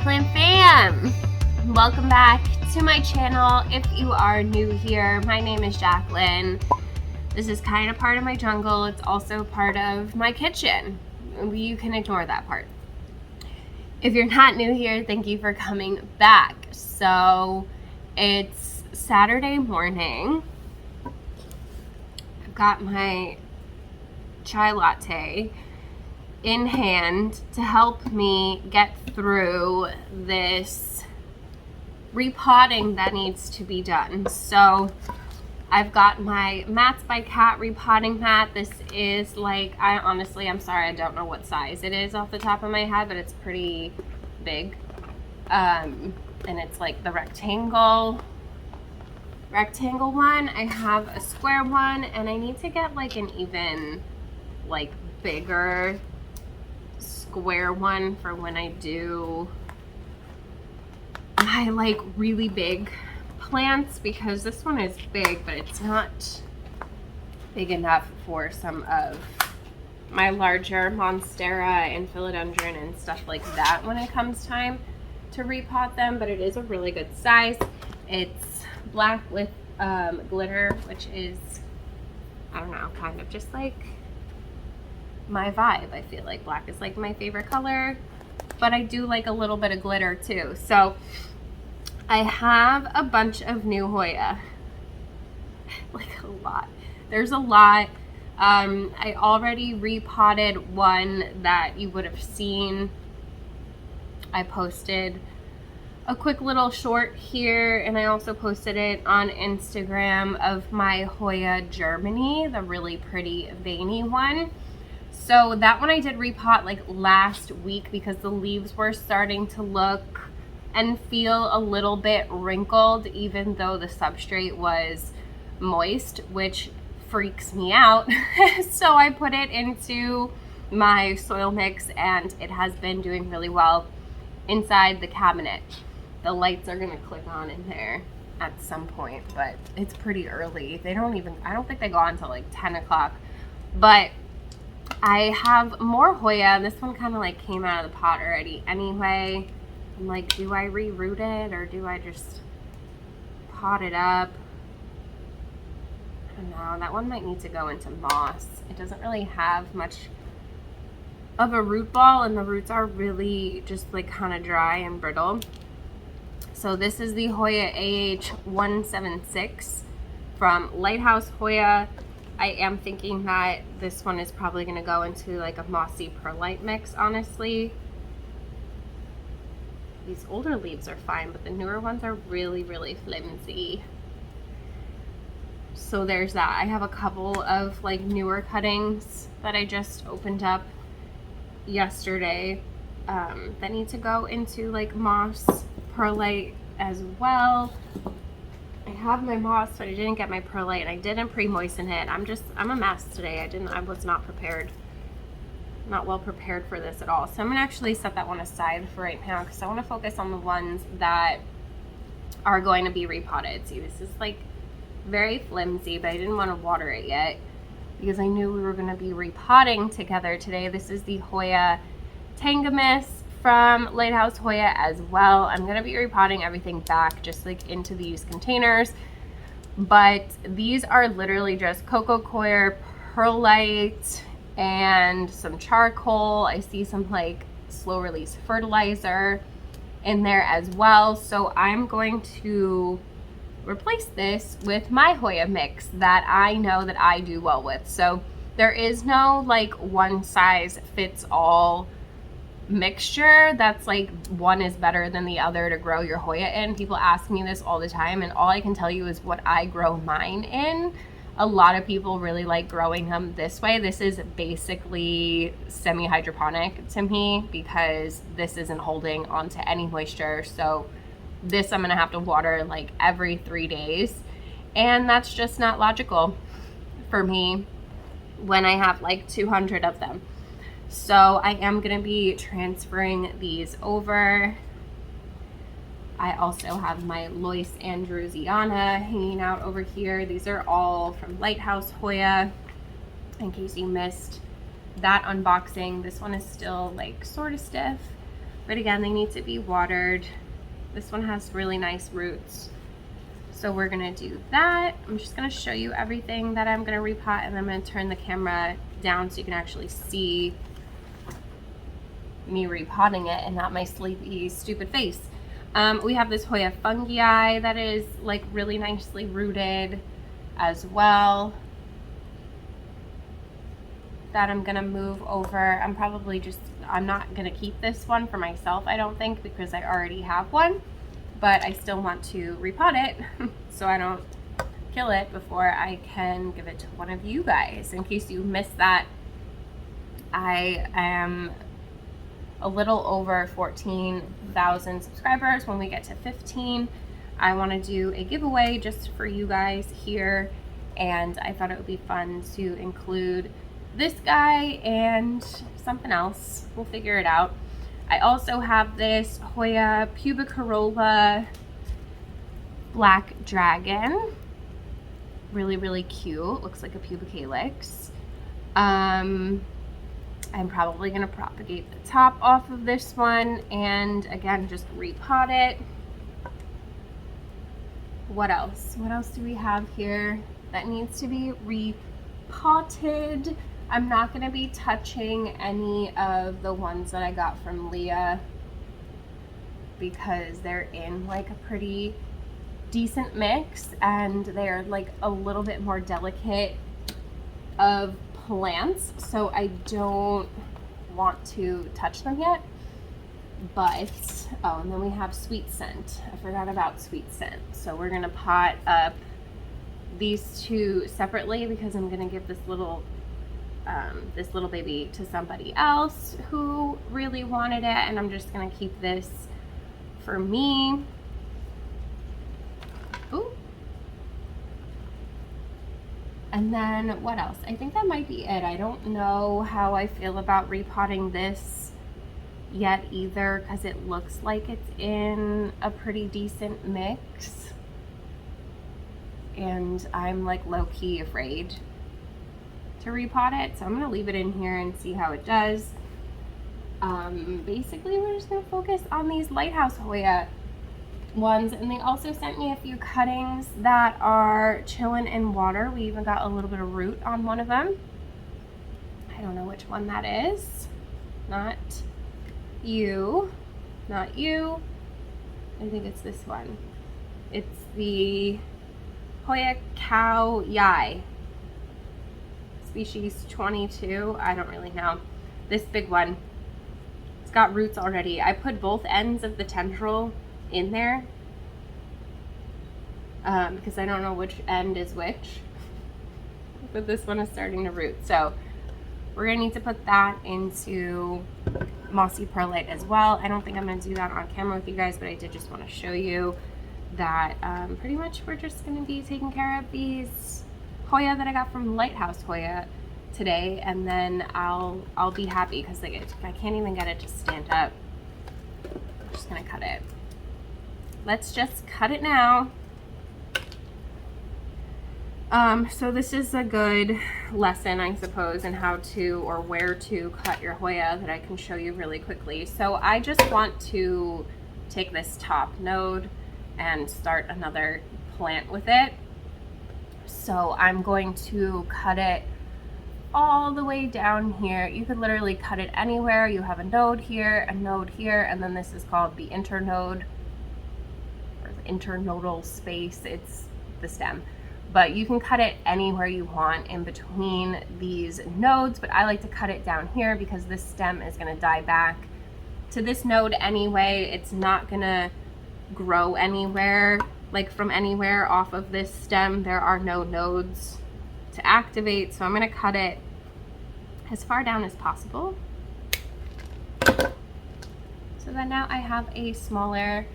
Plant fam! Welcome back to my channel. If you are new here, my name is Jacqueline. This is kind of part of my jungle. It's also part of my kitchen. You can ignore that part. If you're not new here, thank you for coming back. So it's Saturday morning. I've got my chai latte in hand to help me get through this repotting that needs to be done. So I've got my Mats by Cat repotting mat. This is like, I'm sorry, I don't know what size it is off the top of my head, but it's pretty big. And it's like the rectangle one. I have a square one, and I need to get like an even like bigger square one for when I do my like really big plants, because this one is big, but it's not big enough for some of my larger monstera and philodendron and stuff like that when it comes time to repot them. But it is a really good size. It's black with glitter, which is, I don't know, kind of just like my vibe. I feel like black is like my favorite color, but I do like a little bit of glitter too. So I have a bunch of new Hoya, like a lot. There's a lot. I already repotted one that you would have seen. I posted a quick little short here, and I also posted it on Instagram of my Hoya Germany, the really pretty veiny one. So that one I did repot like last week because the leaves were starting to look and feel a little bit wrinkled, even though the substrate was moist, which freaks me out. So I put it into my soil mix, and it has been doing really well inside the cabinet. The lights are gonna click on in there at some point, but it's pretty early. I don't think they go on until like 10 o'clock. But I have more Hoya. This one kind of like came out of the pot already anyway. I'm like, do I reroot it or do I just pot it up? I don't know. That one might need to go into moss. It doesn't really have much of a root ball, and the roots are really just like kind of dry and brittle. So this is the Hoya AH176 from Lighthouse Hoya. I am thinking that this one is probably going to go into like a mossy perlite mix, honestly. These older leaves are fine, but the newer ones are really, really flimsy. So there's that. I have a couple of like newer cuttings that I just opened up yesterday that need to go into like moss perlite as well. I have my moss, but I didn't get my perlite, and I didn't pre-moisten it. I'm a mess today. I was not prepared. Not well prepared for this at all. So I'm gonna actually set that one aside for right now because I want to focus on the ones that are going to be repotted. See, this is like very flimsy, but I didn't want to water it yet because I knew we were going to be repotting together today. This is the Hoya Tangamus from Lighthouse Hoya as well. I'm going to be repotting everything back just like into these containers, but these are literally just cocoa coir, perlite, and some charcoal. I see some like slow release fertilizer in there as well. So I'm going to replace this with my Hoya mix that I know that I do well with. So there is no like one size fits all mixture that's like one is better than the other to grow your Hoya in. People ask me this all the time, and all I can tell you is what I grow mine in. A lot of people really like growing them this way. This is basically semi-hydroponic to me because this isn't holding onto any moisture. So this I'm gonna have to water like every 3 days, and that's just not logical for me when I have like 200 of them. So I am gonna be transferring these over. I also have my Lois Andrewsiana hanging out over here. These are all from Lighthouse Hoya, in case you missed that unboxing. This one is still like sort of stiff, but again, they need to be watered. This one has really nice roots, so we're gonna do that. I'm just gonna show you everything that I'm gonna repot, and then I'm gonna turn the camera down so you can actually see me repotting it and not my sleepy, stupid face. We have this Hoya fungi that is like really nicely rooted as well, that I'm gonna move over. I'm not gonna keep this one for myself, I don't think, because I already have one, but I still want to repot it so I don't kill it before I can give it to one of you guys. In case you missed that, I am a little over 14,000 subscribers. When we get to 15, I want to do a giveaway just for you guys here, and I thought it would be fun to include this guy and something else. We'll figure it out. I also have this Hoya Pubicarola Black Dragon. Really, really cute. Looks like a pubicalyx. I'm probably going to propagate the top off of this one and again just repot it. What else? What else do we have here that needs to be repotted? I'm not going to be touching any of the ones that I got from Leah because they're in like a pretty decent mix and they're like a little bit more delicate of plants, so I don't want to touch them yet. But oh, and then we have Sweet Scent. I forgot about Sweet Scent, so we're gonna pot up these two separately because I'm gonna give this little baby to somebody else who really wanted it, and I'm just gonna keep this for me. Ooh. And then what else? I think that might be it. I don't know how I feel about repotting this yet either because it looks like it's in a pretty decent mix. And I'm like low-key afraid to repot it. So I'm gonna leave it in here and see how it does. Basically we're just gonna focus on these Lighthouse Hoya ones, and they also sent me a few cuttings that are chilling in water. We even got a little bit of root on one of them. I don't know which one that is. Not you. Not you. I think it's this one. It's the Hoya Cow Yai. Species 22. I don't really know. This big one. It's got roots already. I put both ends of the tendril in there because I don't know which end is which, but this one is starting to root, so we're gonna need to put that into mossy perlite as well. I don't think I'm gonna do that on camera with you guys, but I did just want to show you that pretty much we're just gonna be taking care of these Hoya that I got from Lighthouse Hoya today, and then I'll be happy because I can't even get it to stand up. I'm just gonna cut it. Let's just cut it now. So this is a good lesson, I suppose, in how to or where to cut your Hoya that I can show you really quickly. So I just want to take this top node and start another plant with it. So I'm going to cut it all the way down here. You could literally cut it anywhere. You have a node here, and then this is called the internode. Internodal space, it's the stem, but you can cut it anywhere you want in between these nodes, but I like to cut it down here because this stem is going to die back to this node anyway. It's not going to grow anywhere, like from anywhere off of this stem. There are no nodes to activate, so I'm going to cut it as far down as possible so that now I have a smaller,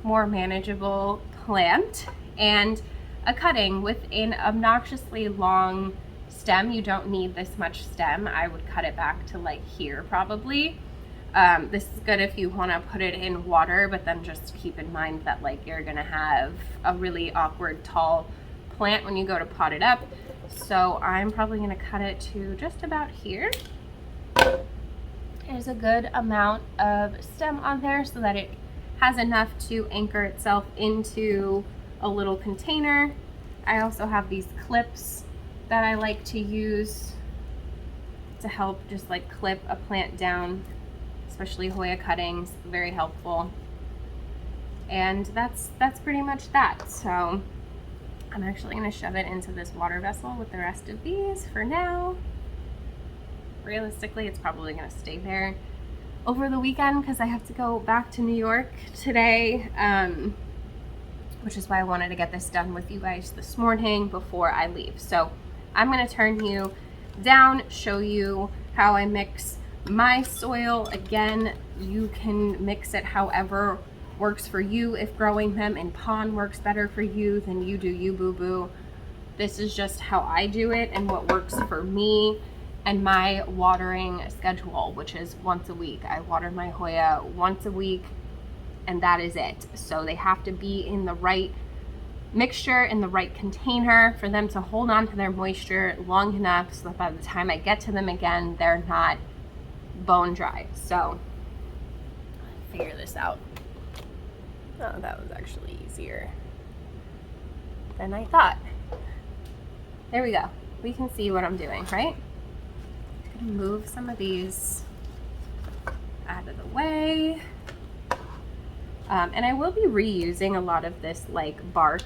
more manageable plant and a cutting with an obnoxiously long stem. You don't need this much stem. I would cut it back to like here probably. This is good if you want to put it in water, but then just keep in mind that like you're gonna have a really awkward tall plant when you go to pot it up. So I'm probably gonna cut it to just about here. There's a good amount of stem on there so that it has enough to anchor itself into a little container. I also have these clips that I like to use to help just like clip a plant down, especially Hoya cuttings, very helpful. And that's pretty much that. So I'm actually gonna shove it into this water vessel with the rest of these for now. Realistically, it's probably gonna stay there over the weekend because I have to go back to New York today, which is why I wanted to get this done with you guys this morning before I leave. So I'm gonna turn you down, show you how I mix my soil. Again, you can mix it however works for you. If growing them in pond works better for you, then you do you, boo-boo. This is just how I do it and what works for me and my watering schedule, which is once a week. I water my Hoya once a week, and that is it. So they have to be in the right mixture, in the right container for them to hold on to their moisture long enough so that by the time I get to them again, they're not bone dry. So figure this out. Oh, that was actually easier than I thought. There we go. We can see what I'm doing, right? Move some of these out of the way. And I will be reusing a lot of this like bark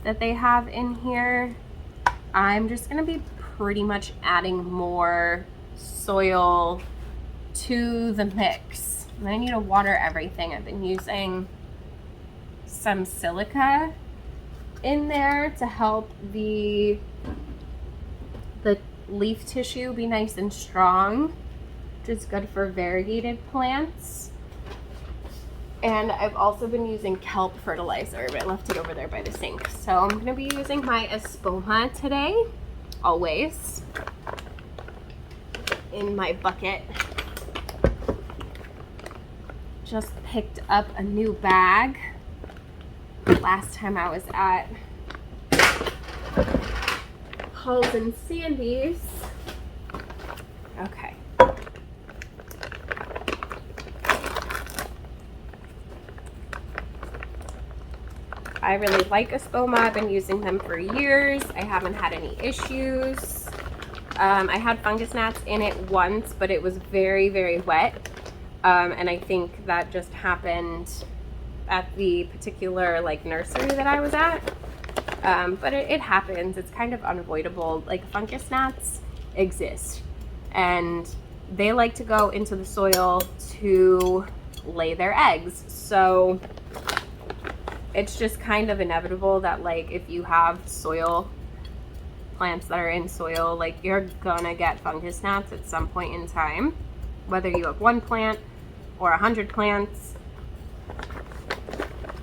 that they have in here. I'm just gonna be pretty much adding more soil to the mix. And I need to water everything. I've been using some silica in there to help the leaf tissue be nice and strong, which is good for variegated plants. And I've also been using kelp fertilizer, but I left it over there by the sink. So I'm going to be using my Espoma today, always, in my bucket. Just picked up a new bag last time I was at Halls and Sandy's. Okay. I really like Espoma. I've been using them for years. I haven't had any issues. I had fungus gnats in it once, but it was very, very wet. And I think that just happened at the particular like nursery that I was at. But it happens. It's kind of unavoidable. Like fungus gnats exist, and they like to go into the soil to lay their eggs. So it's just kind of inevitable that like if you have soil, plants that are in soil, like you're gonna get fungus gnats at some point in time, whether you have one plant or 100 plants.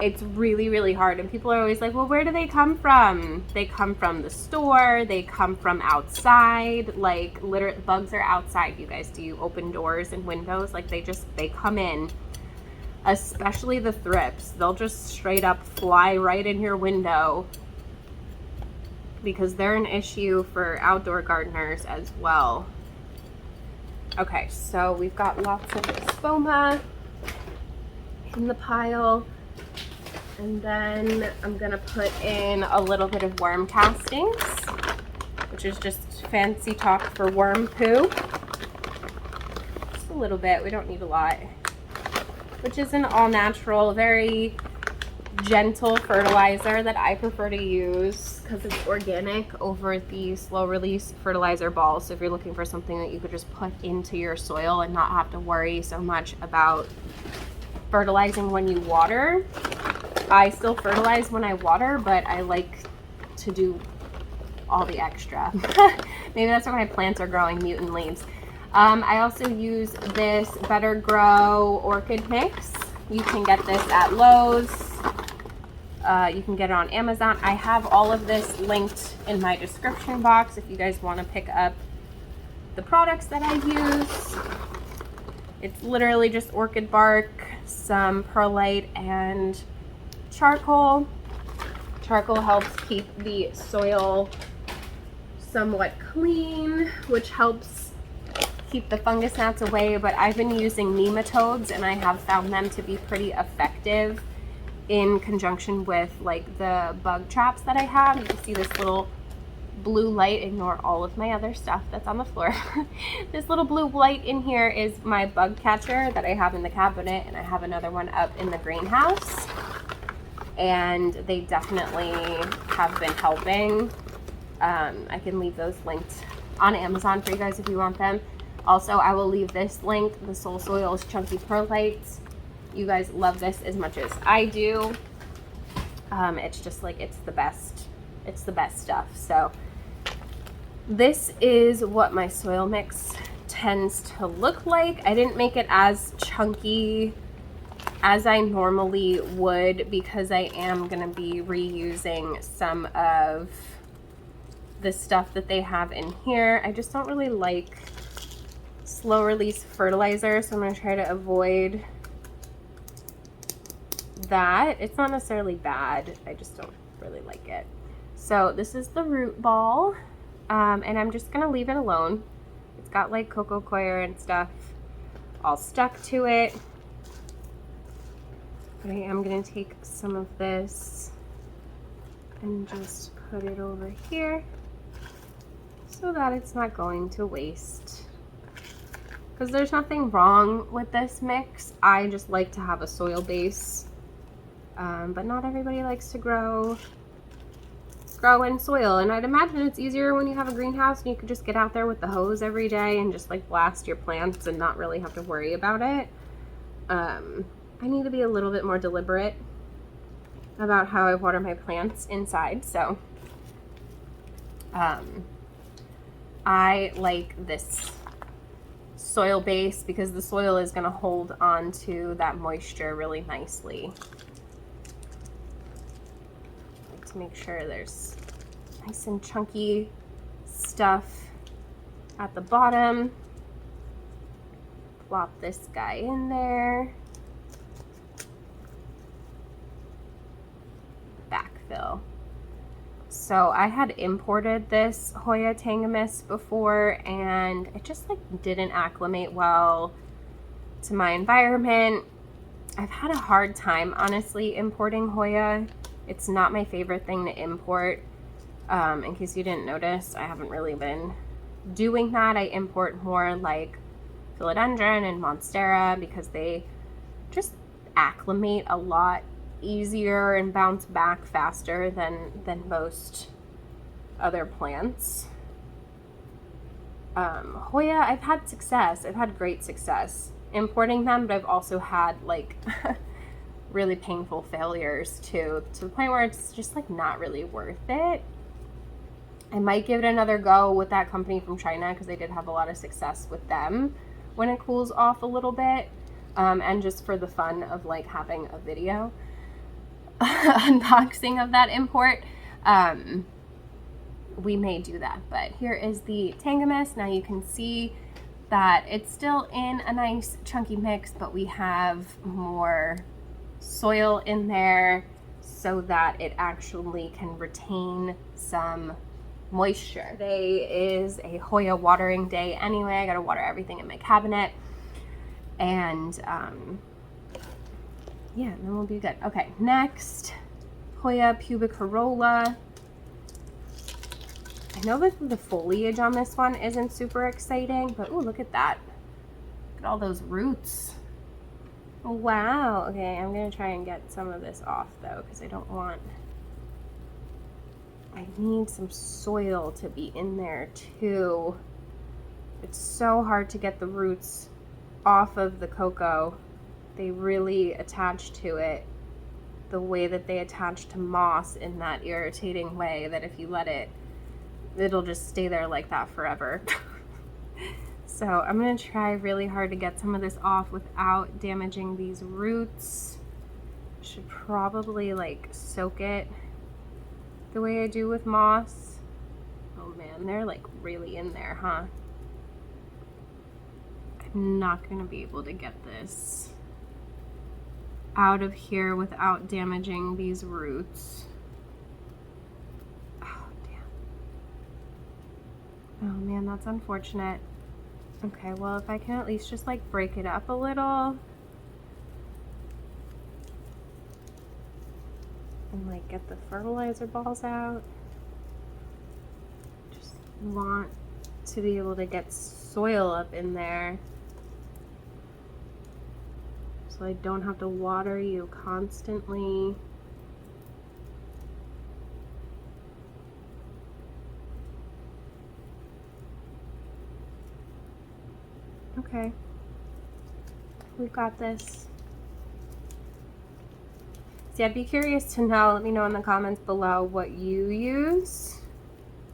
It's really, really hard. And people are always like, well, where do they come from? They come from the store. They come from outside. Like, literally, bugs are outside, you guys. Do you open doors and windows? Like, they come in, especially the thrips. They'll just straight up fly right in your window because they're an issue for outdoor gardeners as well. Okay, so we've got lots of Espoma in the pile. And then I'm gonna put in a little bit of worm castings, which is just fancy talk for worm poo. Just a little bit, we don't need a lot. Which is an all natural, very gentle fertilizer that I prefer to use because it's organic over the slow release fertilizer balls. So if you're looking for something that you could just put into your soil and not have to worry so much about fertilizing when you water. I still fertilize when I water, but I like to do all the extra. Maybe that's why my plants are growing mutant leaves. I also use this Better Grow orchid mix. You can get this at Lowe's. You can get it on Amazon. I have all of this linked in my description box if you guys want to pick up the products that I use. It's literally just orchid bark, some perlite, and charcoal. Charcoal helps keep the soil somewhat clean, which helps keep the fungus gnats away, but I've been using nematodes and I have found them to be pretty effective in conjunction with like the bug traps that I have. You can see this little blue light. Ignore all of my other stuff that's on the floor. This little blue light in here is my bug catcher that I have in the cabinet, and I have another one up in the greenhouse, and they definitely have been helping. I can leave those linked on Amazon for you guys if you want them. Also, I will leave this link, the Soul Soils Chunky Perlites. You guys love this as much as I do. It's just like, it's the best stuff. So this is what my soil mix tends to look like. I didn't make it as chunky as I normally would because I am going to be reusing some of the stuff that they have in here. I just don't really like slow release fertilizer, so I'm going to try to avoid that. It's not necessarily bad, I just don't really like it. So this is the root ball, and I'm just gonna leave it alone. It's got like cocoa coir and stuff all stuck to it, but I am gonna take some of this and just put it over here so that it's not going to waste. Because there's nothing wrong with this mix. I just like to have a soil base, but not everybody likes to grow in soil. And I'd imagine it's easier when you have a greenhouse and you can just get out there with the hose every day and just like blast your plants and not really have to worry about it. I need to be a little bit more deliberate about how I water my plants inside. So I like this soil base because the soil is going to hold on to that moisture really nicely. I like to make sure there's nice and chunky stuff at the bottom. Plop this guy in there. Backfill. So I had imported this Hoya Tangamis before, and it just like didn't acclimate well to my environment. I've had a hard time honestly importing Hoya. It's not my favorite thing to import. In case you didn't notice, I haven't really been doing that. I import more like philodendron and monstera because they just acclimate a lot easier and bounce back faster than most other plants. Hoya, I've had success. I've had great success importing them, but I've also had like really painful failures too, to the point where it's just like not really worth it. I might give it another go with that company from China because I did have a lot of success with them when it cools off a little bit, and just for the fun of like having a video unboxing of that import, we may do that. But here is the Tangamis. Now you can see that it's still in a nice chunky mix, but we have more soil in there so that it actually can retain some moisture. Today is a Hoya watering day anyway. I gotta water everything in my cabinet, and yeah, and then we'll be good. Okay, next, Hoya pubic corolla. I know that the foliage on this one isn't super exciting, but oh, look at that. Look at all those roots. Wow. Okay, I'm gonna try and get some of this off though, because I don't want, I need some soil to be in there too. It's so hard to get the roots off of the cocoa. They really attach to it the way that they attach to moss, in that irritating way that if you let it, it'll just stay there like that forever. So I'm gonna try really hard to get some of this off without damaging these roots. Should probably like soak it the way I do with moss. Oh man, they're like really in there, huh? I'm not gonna be able to get this out of here without damaging these roots. Oh damn. Oh man, that's unfortunate. Okay, well, if I can at least just like break it up a little and like get the fertilizer balls out. Just want to be able to get soil up in there so I don't have to water you constantly. Okay, we've got this. See, I'd be curious to know, let me know in the comments below what you use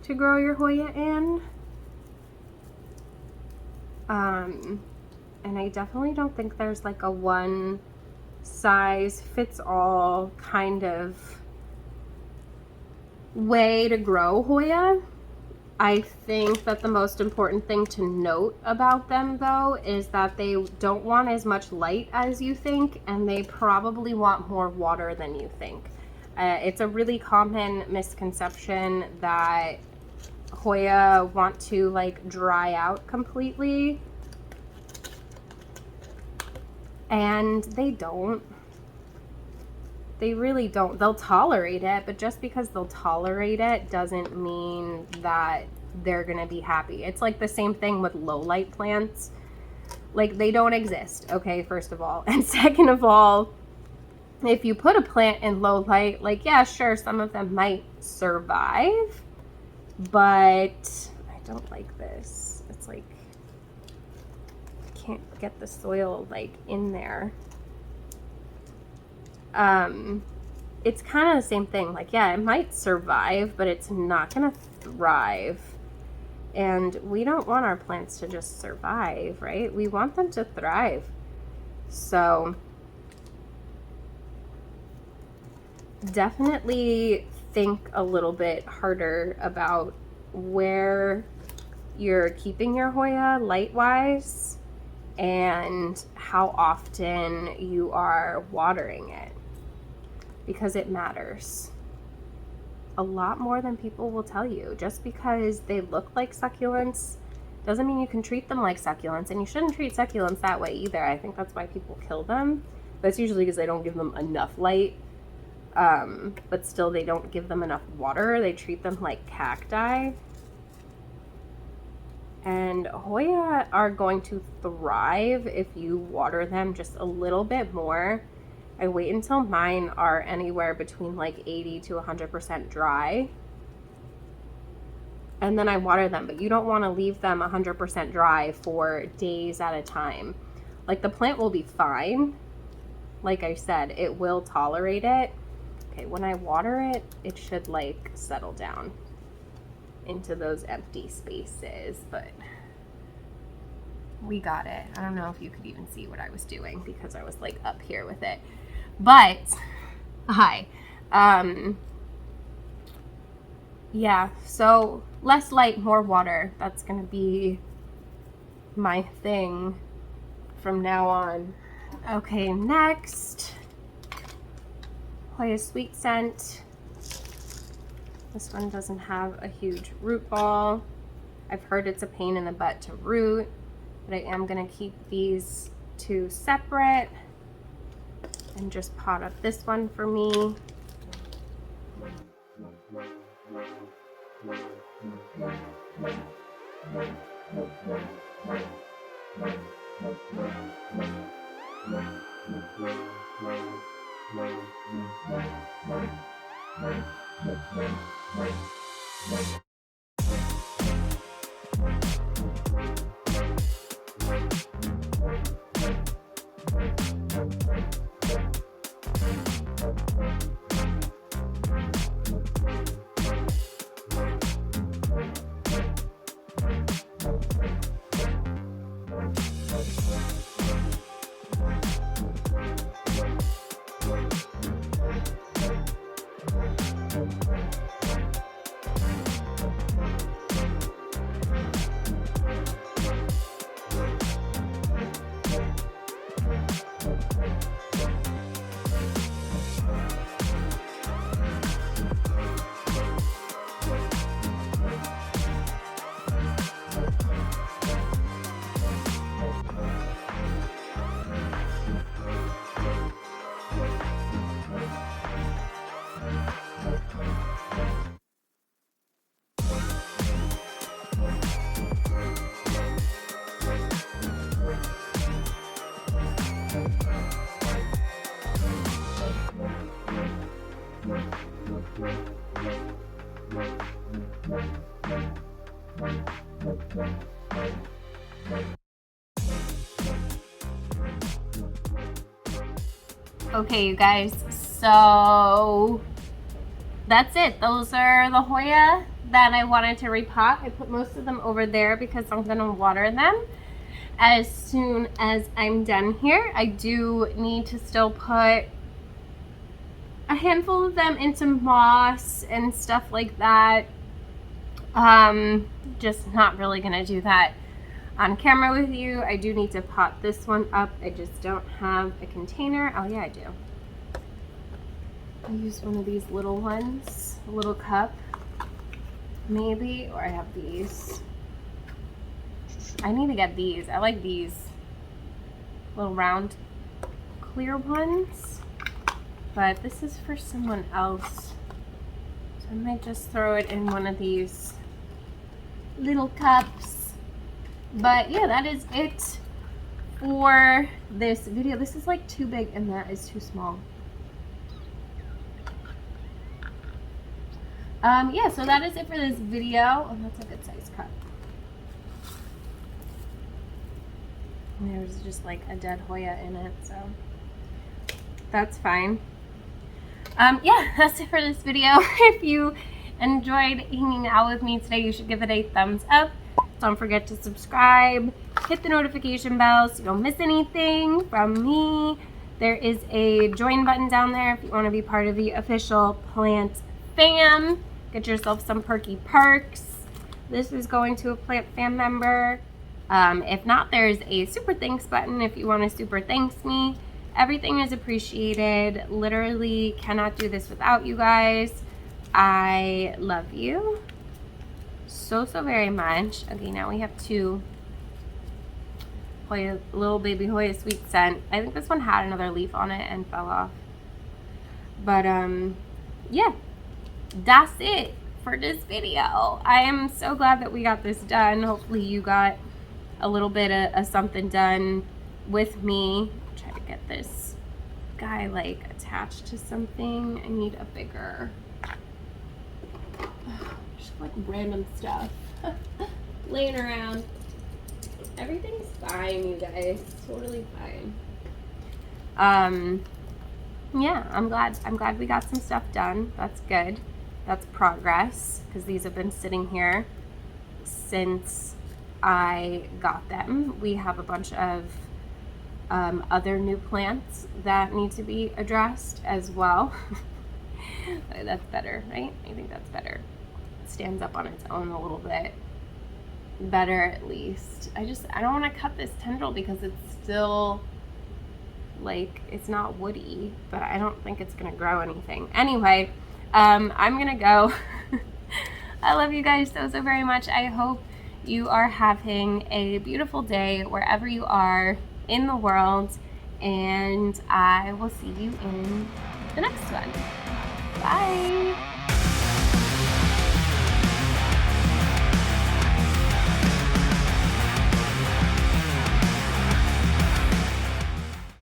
to grow your Hoya in. And I definitely don't think there's like a one size fits all kind of way to grow Hoya. I think that the most important thing to note about them though is that they don't want as much light as you think, and they probably want more water than you think. It's a really common misconception that Hoya want to like dry out completely, and they don't. They really don't. They'll tolerate it, but just because they'll tolerate it doesn't mean that they're gonna be happy. It's like the same thing with low light plants. Like, they don't exist, okay, first of all. And second of all, if you put a plant in low light, like, yeah, sure, some of them might survive, but I don't like this. It's like, I can't get the soil like in there. It's kind of the same thing. Like, yeah, it might survive, but it's not gonna thrive. And we don't want our plants to just survive, right? We want them to thrive. So definitely think a little bit harder about where you're keeping your Hoya light-wise and how often you are watering it, because it matters a lot more than people will tell you. Just because they look like succulents doesn't mean you can treat them like succulents, and you shouldn't treat succulents that way either. I think that's why people kill them. That's usually because they don't give them enough light, but still they don't give them enough water. They treat them like cacti. And Hoya are going to thrive if you water them just a little bit more. I wait until mine are anywhere between like 80 to 100% dry, and then I water them. But you don't want to leave them 100% dry for days at a time. Like, the plant will be fine. Like I said, it will tolerate it. Okay, when I water it, it should like settle down into those empty spaces, but we got it. I don't know if you could even see what I was doing because I was like up here with it. But hi. Yeah, so less light, more water. That's gonna be my thing from now on. Okay, next, Hoya Sweet Scent. This one doesn't have a huge root ball. I've heard it's a pain in the butt to root, but I am gonna keep these two separate and just pot up this one for me. Okay, you guys, so that's it. Those are the Hoya that I wanted to repot. I put most of them over there because I'm gonna water them as soon as I'm done here. I do need to still put a handful of them into moss and stuff like that. Just not really gonna do that on camera with you. I do need to pot this one up. I just don't have a container. Oh yeah, I do. I'll use one of these little ones, a little cup maybe, or I have these. I need to get these. I like these little round clear ones, but this is for someone else, so I might just throw it in one of these little cups. But yeah, that is it for this video. This is like too big and that is too small. Yeah, so that is it for this video. Oh, that's a good size cup. And there's just like a dead Hoya in it, so that's fine. Yeah, that's it for this video. If you enjoyed hanging out with me today, you should give it a thumbs up. Don't forget to subscribe, hit the notification bell so you don't miss anything from me. There is a join button down there if you want to be part of the official Plant fam. Get yourself some perky perks. This is going to a Plant fam member. If not, there's a super thanks button if you want to super thanks me. Everything is appreciated. Literally cannot do this without you guys. I love you so very much. Okay, now we have two Hoya, little baby Hoya sweet scent. I think this one had another leaf on it and fell off. But yeah, that's it for this video. I am so glad that we got this done. Hopefully you got a little bit of something done with me. Try to get this guy like attached to something. I need a bigger, just like random stuff laying around. Everything's fine, you guys. Totally fine. Yeah, I'm glad we got some stuff done. That's good. That's progress, because these have been sitting here since I got them. We have a bunch of other new plants that need to be addressed as well. That's better, right? I think that's better. It stands up on its own a little bit better, at least. I don't want to cut this tendril because it's still like, it's not woody, but I don't think it's gonna grow anything. Anyway, I'm gonna go. I love you guys so very much. I hope you are having a beautiful day wherever you are in the world, and I will see you in the next one. Bye.